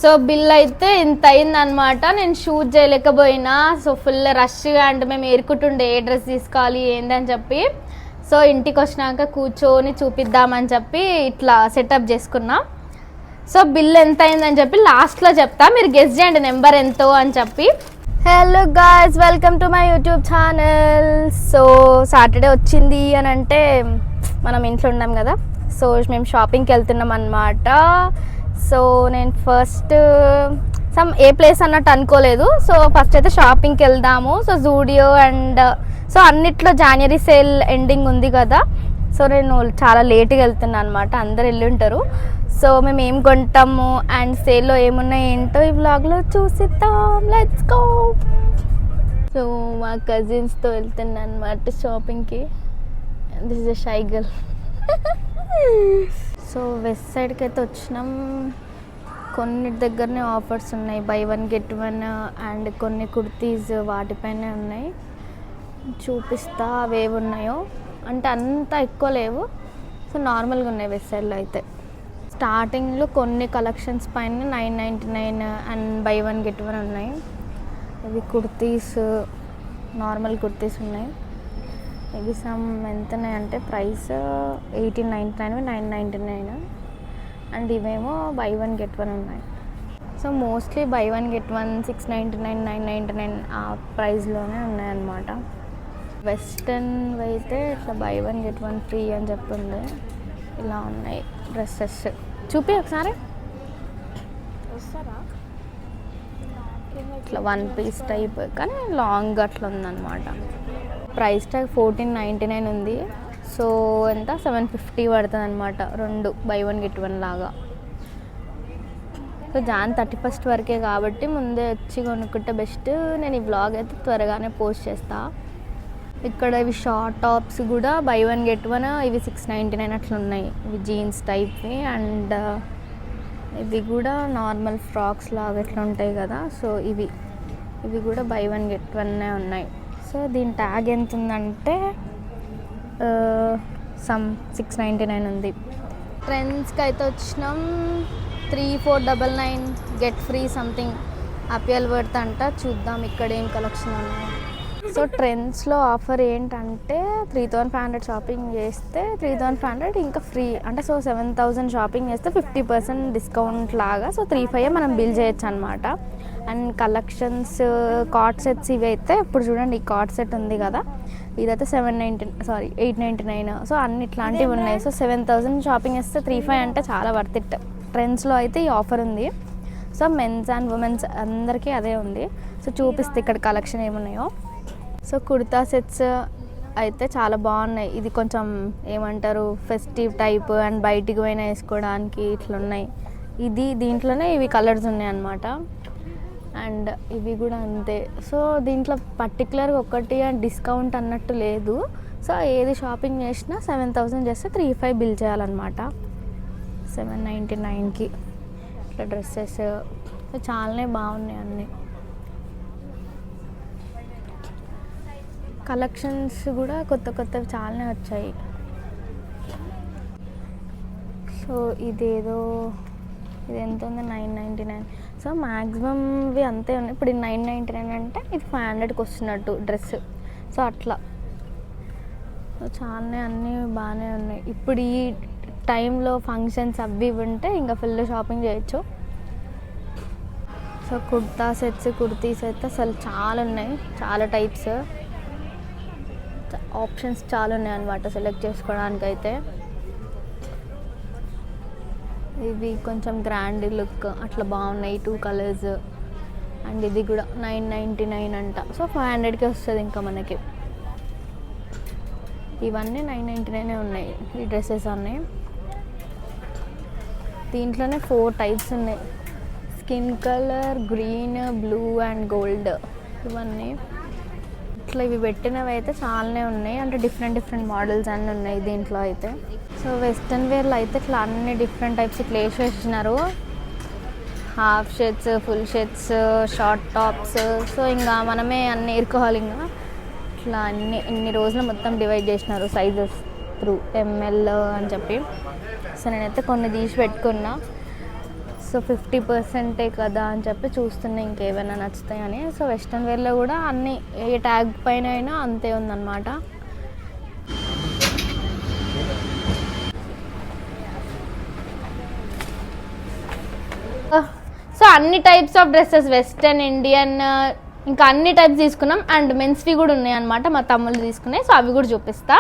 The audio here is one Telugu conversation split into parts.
సో బిల్ అయితే ఇంత అయిందనమాట. నేను షూట్ చేయలేకపోయినా. సో ఫుల్ రష్గా అంటే మేము ఏరుకుంటుండే ఏ డ్రెస్ తీసుకోవాలి ఏందని చెప్పి. సో ఇంటికి వచ్చినాక కూర్చొని చూపిద్దామని చెప్పి ఇట్లా సెటప్ చేసుకున్నా. సో బిల్ ఎంత అయిందని చెప్పి లాస్ట్లో చెప్తా, మీరు గెస్ చేయండి నెంబర్ ఎంతో అని చెప్పి. Hello guys, welcome to my YouTube channel. So Saturday వచ్చింది అని అంటే మనం ఇంట్లో ఉన్నాం కదా. సో మేము షాపింగ్కి వెళ్తున్నాం అన్నమాట. సో నేను ఫస్ట్ ఏ ప్లేస్ అన్నట్టు అనుకోలేదు. సో ఫస్ట్ అయితే షాపింగ్కి వెళ్దాము. సో జూడియో అండ్ సో అన్నిట్లో జాన్వరి సేల్ ఎండింగ్ ఉంది కదా. సో నేను చాలా లేట్గా వెళ్తున్నాను అనమాట. అందరు వెళ్ళి ఉంటారు. సో మేము ఏం కొంటాము అండ్ సేల్లో ఏమున్నాయి ఏంటో ఈ వ్లాగ్లో చూసిద్దాం. Let's go. సో మా కజిన్స్తో వెళ్తున్నాను అనమాట షాపింగ్కి. This is a shy girl. So west సైడ్కి అయితే వచ్చినాం. కొన్నిటి దగ్గరనే ఆఫర్స్ ఉన్నాయి, by one get one. And కొన్ని కుర్తీస్ వాటిపైనే ఉన్నాయి. చూపిస్తా అవేవి ఉన్నాయో. అంటే అంత ఎక్కువ లేవు. సో నార్మల్గా ఉన్నాయి వెస్ట్ సైడ్లో అయితే. స్టార్టింగ్లో కొన్ని కలెక్షన్స్ పైన 999 and by one get one ఉన్నాయి. ఇవి కుర్తీస్, నార్మల్ కుర్తీస్ ఉన్నాయి. ఇవి సమ్ ఎంతన్నాయి అంటే ప్రైస్ 1899, 999. అండ్ ఇవేమో బై వన్ గెట్ వన్ ఉన్నాయి. So mostly by one get one 699, 999 ఆ ప్రైస్లోనే ఉన్నాయన్నమాట. వెస్టర్న్ అయితే ఇట్లా by one get one free అని చెప్తుంది. ఇలా ఉన్నాయి డ్రెస్సెస్. చూపి ఒకసారి. ఇట్లా వన్ పీస్ టైప్ కానీ లాంగ్ అట్లా ఉందన్నమాట. ప్రైస్ ట్యాగ్ 1499 ఉంది. సో ఎంత 750 పడుతుంది అనమాట. రెండు బై వన్ గెట్ వన్ లాగా. సో జాన్ 31st వరకే కాబట్టి ముందే వచ్చి కొనుక్కుంటే బెస్ట్. నేను ఈ వ్లాగ్ అయితే త్వరగానే పోస్ట్ చేస్తా. ఇక్కడ ఇవి షార్ట్ టాప్స్ కూడా బై వన్ గెట్ వన్. ఇవి 699 అట్లా ఉన్నాయి. ఇవి జీన్స్ టైప్వి. అండ్ ఇవి కూడా నార్మల్ ఫ్రాక్స్ లాగా ఎట్లా ఉంటాయి కదా. సో ఇవి కూడా బై వన్ గెట్ వన్నే ఉన్నాయి. సో దీని ట్యాగ్ ఎంత ఉందంటే సమ్ 699 ఉంది. ట్రెండ్స్కి అయితే వచ్చినాం. 3499 get free something appeal worth అంట. చూద్దాం ఇక్కడ ఏం కలెక్షన్ ఉన్నాయి. సో ట్రెండ్స్లో ఆఫర్ ఏంటంటే 3500 షాపింగ్ చేస్తే 3500 ఇంకా ఫ్రీ అంటే. సో 7000 షాపింగ్ చేస్తే 50% డిస్కౌంట్ లాగా. సో 3500 మనం బిల్ చేయొచ్చు అనమాట. అండ్ కలెక్షన్స్ కార్డ్ సెట్స్ ఇవి అయితే ఇప్పుడు చూడండి, ఈ కార్డ్ సెట్ ఉంది కదా, ఇదైతే 899. సో అన్ని ఇట్లాంటివి ఉన్నాయి. సో 7000 షాపింగ్ చేస్తే 3500 అంటే చాలా వర్త్ ఇట్. ట్రెండ్స్లో అయితే ఈ ఆఫర్ ఉంది. సో మెన్స్ అండ్ ఉమెన్స్ అందరికీ అదే ఉంది. సో చూపిస్తే ఇక్కడ కలెక్షన్ ఏమున్నాయో. సో కుర్తా సెట్స్ అయితే చాలా బాగున్నాయి. ఇది కొంచెం ఏమంటారు ఫెస్టివ్ టైప్ అండ్ బయటికి పోయినా వేసుకోవడానికి ఇట్లా ఉన్నాయి. దీంట్లోనే ఇవి కలర్స్ ఉన్నాయి అన్నమాట. అండ్ ఇవి కూడా అంతే. సో దీంట్లో పర్టికులర్గా ఒకటి అండ్ డిస్కౌంట్ అన్నట్టు లేదు. సో ఏది షాపింగ్ చేసినా 7000 చేస్తే 3500 బిల్ చేయాలన్నమాట. 799కి ఇట్లా డ్రెస్సెస్. సో చాలానే బాగున్నాయి అన్నీ. కలెక్షన్స్ కూడా కొత్తవి చాలానే వచ్చాయి. సో ఇది ఎంత ఉంది 999. సో మ్యాక్సిమం ఇవి అంతే ఉన్నాయి. ఇప్పుడు 999 అంటే ఇది 500కి వస్తున్నట్టు డ్రెస్. సో అట్లా చాలానే అన్నీ బాగానే ఉన్నాయి. ఇప్పుడు ఈ టైంలో ఫంక్షన్స్ అవి ఉంటే ఇంకా ఫుల్ షాపింగ్ చేయొచ్చు. సో కుర్తా సెట్స్, కుర్తీస్ అయితే అసలు చాలా ఉన్నాయి. చాలా టైప్స్, ఆప్షన్స్ చాలా ఉన్నాయి అన్నమాట సెలెక్ట్ చేసుకోవడానికి అయితే. ఇవి కొంచెం గ్రాండ్ లుక్ అట్లా బాగున్నాయి. 2 కలర్స్. అండ్ ఇది కూడా 999 అంట. సో 500కి వస్తుంది ఇంకా మనకి. ఇవన్నీ 999 ఉన్నాయి ఈ డ్రెస్సెస్ అన్నీ. దీంట్లోనే 4 టైప్స్ ఉన్నాయి. Skin colour, green, blue and gold. ఇవన్నీ ఇట్లా ఇవి పెట్టినవి అయితే చాలానే ఉన్నాయి. అంటే డిఫరెంట్ మోడల్స్ అన్నీ ఉన్నాయి దీంట్లో అయితే. సో వెస్ట్రన్ వేర్లో అయితే ఇట్లా అన్ని డిఫరెంట్ టైప్స్ ఇట్లా వేసినారు. Half shirts, full shirts, short tops. So ఇంకా మనమే అన్నీ ఏరుకోవాలి. ఇంకా ఇట్లా ఇన్ని రోజులు మొత్తం డివైడ్ చేసినారు సైజెస్ త్రూ ML అని చెప్పి. సో నేనైతే కొన్ని తీసి పెట్టుకున్నా. సో 50% కదా అని చెప్పి చూస్తున్నా ఇంకేమైనా నచ్చుతాయని. సో వెస్ట్రన్ వేర్లో కూడా అన్నీ ఏ ట్యాగ్ పైన అయినా అంతే ఉందన్నమాట. సో అన్ని types of dresses western, Indian, ఇంకా అన్ని టైప్స్ తీసుకున్నాం. అండ్ మెన్స్వి కూడా ఉన్నాయి అనమాట, మా తమ్ముళ్ళు తీసుకున్నాయి. సో అవి కూడా చూపిస్తా.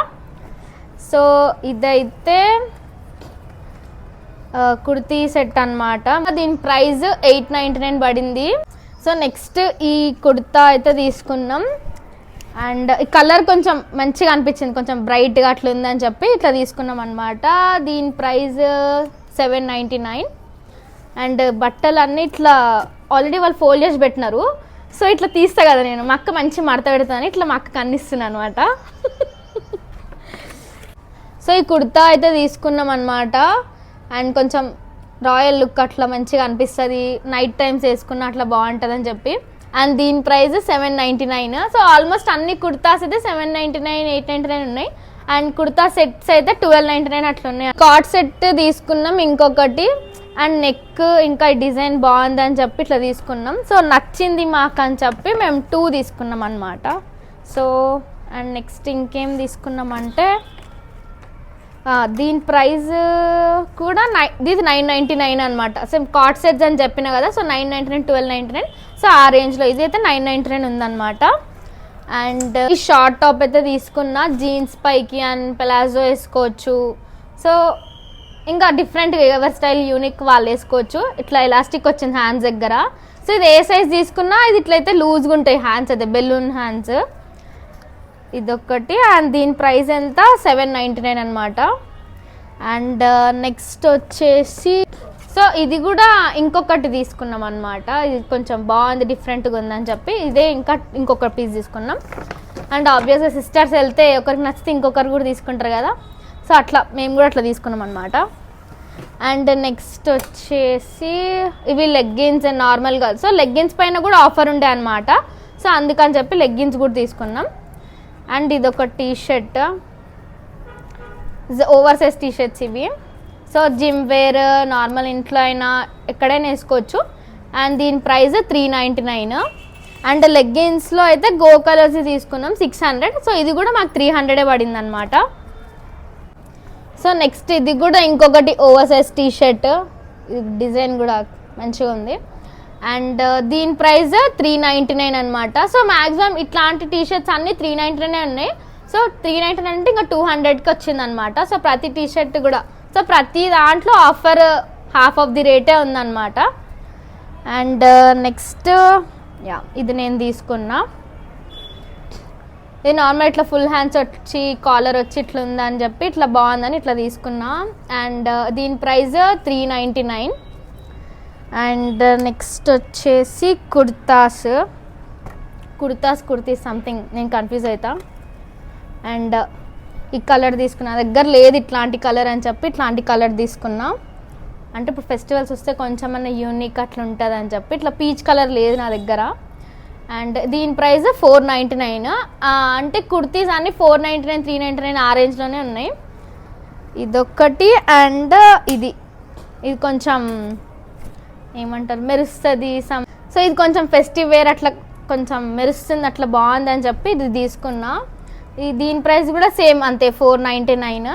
సో ఇదైతే కుర్తీ సెట్ అనమాట. దీని ప్రైస్ 899 పడింది. సో నెక్స్ట్ ఈ కుర్తా అయితే తీసుకున్నాం. అండ్ ఈ కలర్ కొంచెం మంచిగా అనిపించింది, కొంచెం బ్రైట్గా అట్లా ఉందని చెప్పి ఇట్లా తీసుకున్నాం అనమాట. దీని ప్రైస్ 799. అండ్ బట్టలు అన్నీ ఇట్లా ఆల్రెడీ వాళ్ళు ఫోల్డ్ చేసి పెట్టినారు. సో ఇట్లా తీస్తా కదా నేను, మా అక్క మంచి మడత పెడతాను, ఇట్లా మా అక్కకి అందిస్తున్నాను అనమాట. సో ఈ కుర్తా అయితే తీసుకున్నాం అనమాట. అండ్ కొంచెం రాయల్ లుక్ అట్లా మంచిగా అనిపిస్తుంది, నైట్ టైమ్స్ వేసుకున్న అట్లా బాగుంటుంది అని చెప్పి. అండ్ దీని ప్రైస్ 799. సో ఆల్మోస్ట్ అన్ని కుర్తాస్ అయితే 799, 899 ఉన్నాయి. అండ్ కుర్తా సెట్స్ అయితే 1299 అట్లా ఉన్నాయి. కార్డ్ సెట్ తీసుకున్నాం ఇంకొకటి. అండ్ నెక్ ఇంకా డిజైన్ బాగుందని చెప్పి ఇట్లా తీసుకున్నాం. సో నచ్చింది మాకు అని చెప్పి మేము 2 తీసుకున్నాం అనమాట. సో అండ్ నెక్స్ట్ ఇంకేం తీసుకున్నామంటే దీని ప్రైస్ కూడా ఇది 999 అనమాట. సేమ్ కార్డ్ సెట్స్ అని చెప్పిన కదా. సో 999, 1299. సో ఆ రేంజ్లో ఇది అయితే 999 ఉందన్నమాట. అండ్ ఈ షార్ట్ టాప్ అయితే తీసుకున్నా, జీన్స్ పైకి అండ్ ప్లాజో వేసుకోవచ్చు. సో ఇంకా డిఫరెంట్గా ఎవరి స్టైల్ యూనిక్ వాళ్ళు వేసుకోవచ్చు. ఇట్లా ఎలాస్టిక్ వచ్చింది హ్యాండ్స్ దగ్గర. సో ఇది ఏ సైజ్ తీసుకున్నా ఇది ఇట్లయితే లూజ్గా ఉంటాయి హ్యాండ్స్, అయితే బెలూన్ హ్యాండ్స్. ఇదొకటి. అండ్ దీని ప్రైస్ ఎంత 799 అనమాట. అండ్ నెక్స్ట్ వచ్చేసి సో ఇది కూడా ఇంకొకటి తీసుకున్నాం అనమాట. ఇది కొంచెం బాగుంది, డిఫరెంట్గా ఉందని చెప్పి ఇదే ఇంకొక పీస్ తీసుకున్నాం. అండ్ ఆబ్వియస్గా సిస్టర్స్ వెళ్తే ఒకరికి నచ్చితే ఇంకొకరు కూడా తీసుకుంటారు కదా. సో అట్లా మేము కూడా అట్లా తీసుకున్నాం అనమాట. అండ్ నెక్స్ట్ వచ్చేసి ఇవి లెగ్గిన్స్ నార్మల్గా. సో లెగ్గిన్స్ పైన కూడా ఆఫర్ ఉండే అనమాట. సో అందుకని చెప్పి లెగ్గిన్స్ కూడా తీసుకున్నాం. అండ్ ఇదొక టీషర్ట్, ఓవర్ సైజ్ టీషర్ట్స్ ఇవి. సో జిమ్ వేర్, నార్మల్ ఇంట్లో అయినా ఎక్కడైనా వేసుకోవచ్చు. అండ్ దీని ప్రైస్ 399. అండ్ లెగ్గిన్స్లో అయితే గో కలర్స్ తీసుకున్నాం 600. సో ఇది కూడా మాకు 300 పడింది అనమాట. సో నెక్స్ట్ ఇది కూడా ఇంకొకటి ఓవర్ సైజ్ టీషర్ట్, డిజైన్ కూడా మంచిగా ఉంది. అండ్ దీని ప్రైస్ 399 అనమాట. సో మ్యాక్సిమం ఇట్లాంటి టీషర్ట్స్ అన్నీ 399 ఉన్నాయి. సో 399 అంటే ఇంకా 200కి వచ్చిందనమాట. సో ప్రతి టీషర్ట్ కూడా, సో ప్రతి దాంట్లో ఆఫర్ హాఫ్ ఆఫ్ ది రేటే ఉందన్నమాట. అండ్ నెక్స్ట్ ఇది నేను తీసుకున్నా. ఇది నార్మల్ ఇట్లా ఫుల్ హ్యాండ్స్ వచ్చి కాలర్ వచ్చి ఇట్లా ఉందని చెప్పి ఇట్లా బాగుందని ఇట్లా తీసుకున్నా. అండ్ దీని ప్రైస్ 399. అండ్ నెక్స్ట్ వచ్చేసి కుర్తీస్ సంథింగ్ నేను కన్ఫ్యూజ్ అవుతా. అండ్ ఈ కలర్ తీసుకున్నా, దగ్గర లేదు ఇట్లాంటి కలర్ అని చెప్పి ఇట్లాంటి కలర్ తీసుకున్నా. అంటే ఇప్పుడు ఫెస్టివల్స్ వస్తే కొంచెం అన్న యూనిక్ అట్లా ఉంటుంది అని చెప్పి ఇట్లా పీచ్ కలర్ లేదు నా దగ్గర. అండ్ దీని ప్రైస్ 499. అంటే కుర్తీస్ అన్ని 499, 399 ఆ రేంజ్లోనే ఉన్నాయి. ఇదొక్కటి. అండ్ ఇది కొంచెం ఏమంటారు మెరుస్తుంది. సో ఇది కొంచెం ఫెస్టివ్ వేర్ అట్లా కొంచెం మెరుస్తుంది, అట్లా బాగుంది అని చెప్పి ఇది తీసుకున్నా. దీని ప్రైస్ కూడా సేమ్ అంతే 499.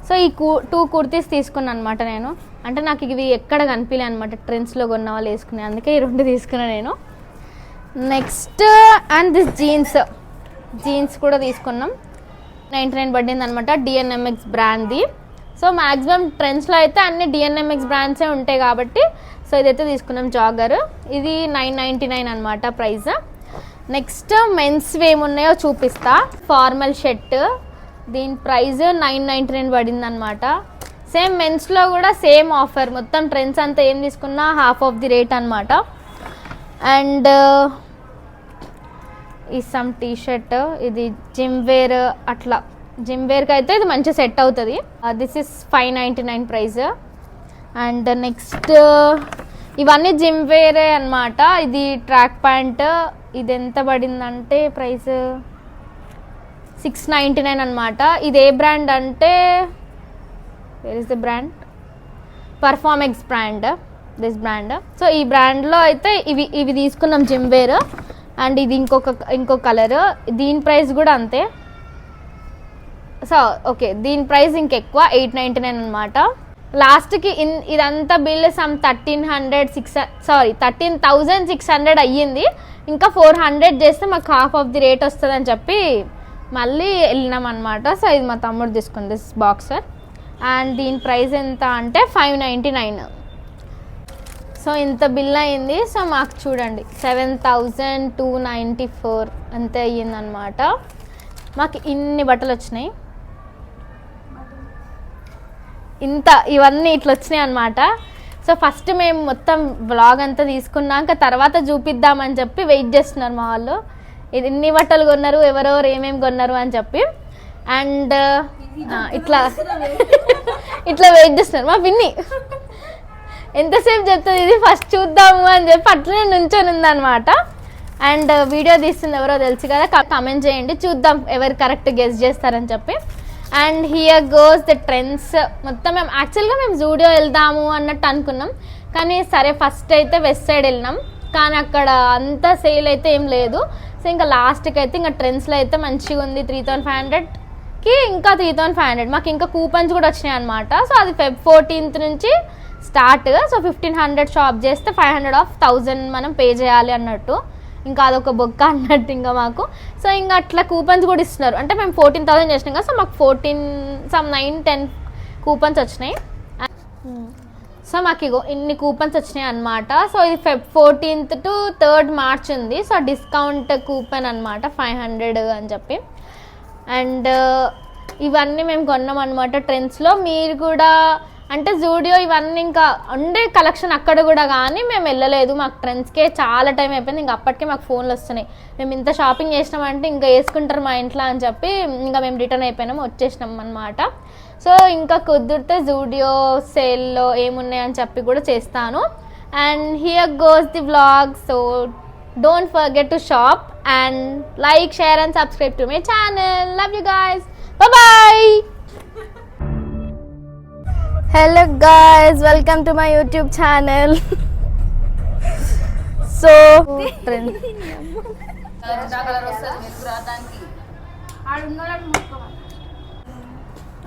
సో ఈ 2 కుర్తీస్ తీసుకున్నాను అనమాట నేను. అంటే నాకు ఇవి ఎక్కడ కనిపించలే అనమాట, ట్రెండ్స్లో కొన్న వాళ్ళు వేసుకునే, అందుకే ఈ 2 తీసుకున్నా నేను. నెక్స్ట్ అండ్ దిస్ జీన్స్ కూడా తీసుకున్నాం. 99 పడింది అనమాట, డిఎన్ఎంఎక్స్ బ్రాండ్ది. సో మ్యాక్సిమం ట్రెండ్స్లో అయితే అన్ని డిఎన్ఎంఎక్స్ బ్రాండ్సే ఉంటాయి కాబట్టి సో ఇదైతే తీసుకున్నాం. జాగర్ ఇది 999 అనమాట ప్రైస్. నెక్స్ట్ మెన్స్ ఏమున్నాయో చూపిస్తా. ఫార్మల్ షర్ట్, దీని ప్రైస్ 999 పడింది అనమాట. సేమ్ మెన్స్లో కూడా సేమ్ ఆఫర్, మొత్తం ట్రెండ్స్ అంతా ఏం తీసుకున్నా హాఫ్ ఆఫ్ ది రేట్ అనమాట. అండ్ ఈ సమ్ టీషర్ట్, ఇది జిమ్ వేర్, అట్లా జిమ్ వేర్కి అయితే ఇది మంచి సెట్ అవుతుంది. This is 599 price. And next ఇవన్నీ జిమ్ వేరే అనమాట. ఇది ట్రాక్ ప్యాంట్, ఇది ఎంత పడిందంటే ప్రైస్ 699 అనమాట. ఇది ఏ బ్రాండ్ అంటే where is the brand, Performax brand. This brand. So ఈ బ్రాండ్లో అయితే ఇవి తీసుకున్నాం జిమ్ వేర్. అండ్ ఇది ఇంకో కలర్, దీని ప్రైస్ కూడా అంతే. సో ఓకే, దీని ప్రైస్ ఇంకెక్కువ 899 అనమాట. లాస్ట్కి ఇదంతా బిల్ సమ్ 13,600 అయ్యింది. ఇంకా 400 చేస్తే మాకు హాఫ్ ఆఫ్ ది రేట్ వస్తుంది అని చెప్పి మళ్ళీ వెళ్ళినాం అనమాట. సో ఇది మా తమ్ముడు తీసుకుంది దిస్ బాక్సర్. అండ్ దీని ప్రైస్ ఎంత అంటే 599. సో ఇంత బిల్ అయింది. సో మాకు చూడండి 7,294 అంతే అయ్యిందనమాట. మాకు ఇన్ని బట్టలు వచ్చినాయి, ఇవన్నీ ఇట్లా వచ్చినాయి అనమాట. సో ఫస్ట్ మేము మొత్తం వ్లాగ్ అంతా తీసుకున్నాక తర్వాత చూపిద్దామని చెప్పి వెయిట్ చేస్తున్నారు మా వాళ్ళు. ఇన్ని బట్టలు కొన్నారు, ఎవరెవరు ఏమేమి కొన్నారు అని చెప్పి. అండ్ ఇట్లా వెయిట్ చేస్తున్నారు మా పిన్ని. ఎంతసేపు చెప్తుంది ఇది ఫస్ట్ చూద్దాము అని చెప్పి అట్లనే నుంచొని ఉందన్నమాట. అండ్ వీడియో తీస్తుంది ఎవరో తెలుసు కదా, కామెంట్ చేయండి చూద్దాం ఎవరు కరెక్ట్ గెస్ చేస్తారని చెప్పి. And here goes the trends. మొత్తం మేము జూడియో వెళ్దాము అన్నట్టు అనుకున్నాం, కానీ సరే ఫస్ట్ అయితే వెస్ట్ సైడ్ వెళ్ళినాం, కానీ అక్కడ అంత సేల్ అయితే ఏం లేదు. సో ఇంకా లాస్ట్కి అయితే ఇంకా ట్రెండ్స్లో అయితే మంచిగా ఉంది. 3,500కి ఇంకా 3,500. మాకు ఇంకా కూపన్స్ కూడా వచ్చినాయి అనమాట. సో అది Feb 14th నుంచి స్టార్ట్. సో 1,500 షాప్ చేస్తే 500 ఆఫ్ 1,000 మనం పే చేయాలి అన్నట్టు. ఇంకా అదొక బొక్క అన్నట్టు ఇంకా మాకు. సో ఇంకా అట్లా కూపన్స్ కూడా ఇస్తున్నారు. అంటే మేము 14,000 చేసినాం కదా, సో మాకు 9-10 కూపన్స్ వచ్చినాయి. సో మాకు ఇగో ఇన్ని కూపన్స్ వచ్చినాయి అనమాట. సో ఇది Feb 14th to 3rd March ఉంది. సో డిస్కౌంట్ కూపన్ అనమాట 500 అని చెప్పి. అండ్ ఇవన్నీ మేము కొన్నాం అనమాట ట్రెండ్స్లో. మీరు కూడా అంటే జూడియో ఇవన్నీ ఇంకా ఉండే కలెక్షన్ అక్కడ కూడా, కానీ మేము వెళ్ళలేదు. మాకు ట్రెండ్స్కే చాలా టైం అయిపోయింది. ఇంకా అప్పటికే మాకు ఫోన్లు వస్తున్నాయి, మేము ఇంత షాపింగ్ చేసినామంటే ఇంకా వేసుకుంటారు మా ఇంట్లో అని చెప్పి ఇంకా మేము రిటర్న్ అయిపోయినాము, వచ్చేసినాం అనమాట. సో ఇంకా కుదిరితే జూడియో సేల్లో ఏమున్నాయని చెప్పి కూడా చేస్తాను. And here goes the vlog. So don't forget to shop and like, share and subscribe to my channel. Love you guys, bye. Hello guys, welcome to my YouTube channel. So trend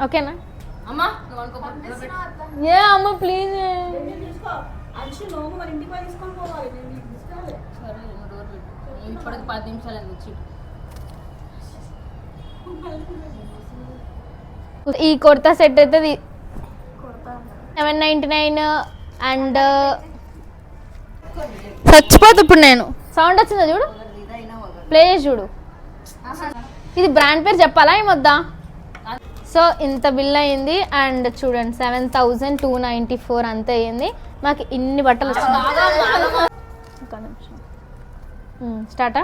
okay na amma yeah amma please anshu no మరి ఇంటికి పోయి తీసుకొని పోవాలి. నేను నీకు తీసుకోవాలి సరే నేను డోర్ పెట్టు. ఇప్పటికి 10 నిమిషాలు అయింది వచ్చి. ఈ కుర్తా సెట్ అయితే 799. అండ్ చచ్చిపోతుంది ఇప్పుడు. నేను సౌండ్ వచ్చిందా చూడు, ప్లే చేసి చూడు. ఇది బ్రాండ్ పేరు చెప్పాలా ఏమొద్దా? సో ఇంత బిల్ అయింది. అండ్ చూడండి 7,294 అంతే అయ్యింది. మాకు ఇన్ని బట్టలు వచ్చినాయి. ఒక నిమిషం స్టార్టా.